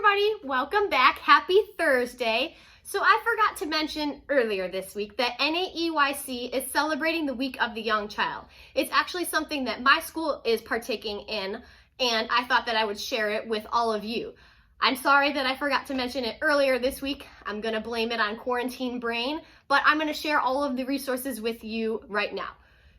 everybody, welcome back. Happy Thursday. So I forgot to mention earlier this week that NAEYC is celebrating the Week of the Young Child. It's actually something that my school is partaking in, and I thought that I would share it with all of you. I'm sorry that I forgot to mention it earlier this week. I'm gonna blame it on quarantine brain, but I'm gonna share all of the resources with you right now.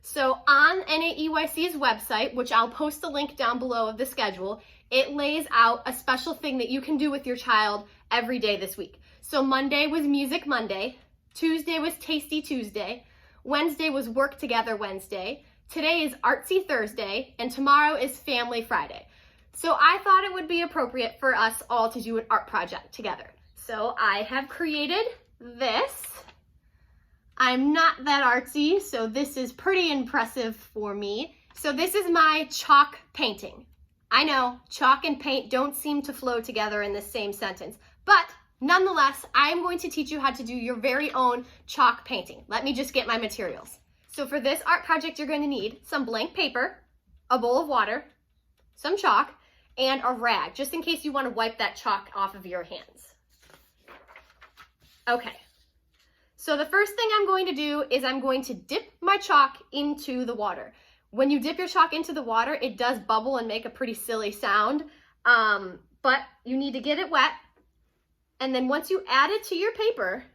So on NAEYC's website, which I'll post a link down below of the schedule, it lays out a special thing that you can do with your child every day this week. So Monday was Music Monday, Tuesday was Tasty Tuesday, Wednesday was Work Together Wednesday, today is Artsy Thursday, and tomorrow is Family Friday. So I thought it would be appropriate for us all to do an art project together. So I have created this. I'm not that artsy, so this is pretty impressive for me. So this is my chalk painting. I know, chalk and paint don't seem to flow together in the same sentence, but nonetheless, I am going to teach you how to do your very own chalk painting. Let me just get my materials. So for this art project, you're going to need some blank paper, a bowl of water, some chalk, and a rag, just in case you want to wipe that chalk off of your hands. Okay. So the first thing I'm going to do is I'm going to dip my chalk into the water. When you dip your chalk into the water, it does bubble and make a pretty silly sound, but you need to get it wet. And then once you add it to your paper,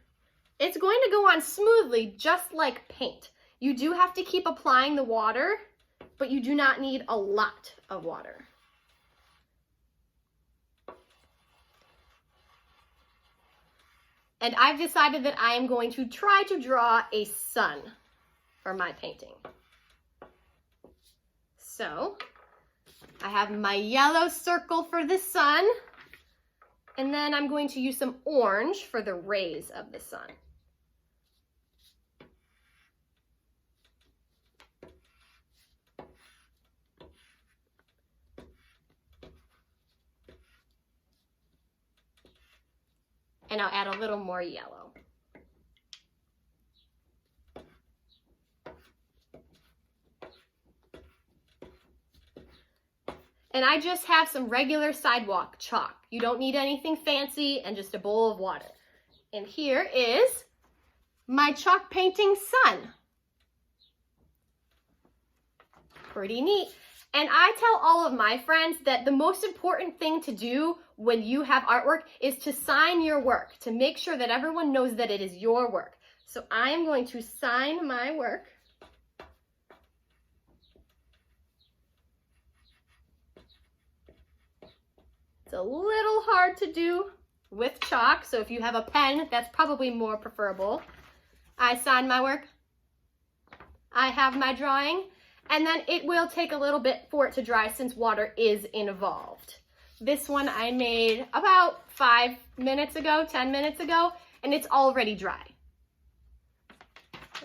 it's going to go on smoothly, just like paint. You do have to keep applying the water, but you do not need a lot of water. And I've decided that I am going to try to draw a sun for my painting. So I have my yellow circle for the sun, and then I'm going to use some orange for the rays of the sun. And I'll add a little more yellow. And I just have some regular sidewalk chalk. You don't need anything fancy, and just a bowl of water. And here is my chalk painting sun. Pretty neat. And I tell all of my friends that the most important thing to do when you have artwork is to sign your work, to make sure that everyone knows that it is your work. So I am going to sign my work. It's a little hard to do with chalk, so if you have a pen, that's probably more preferable. I sign my work. I have my drawing. And then it will take a little bit for it to dry since water is involved. This one I made about 5 minutes ago, 10 minutes ago, and it's already dry.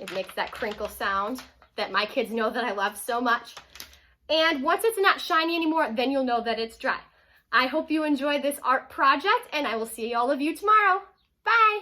It makes that crinkle sound that my kids know that I love so much. And once it's not shiny anymore, then you'll know that it's dry. I hope you enjoyed this art project, and I will see all of you tomorrow. Bye!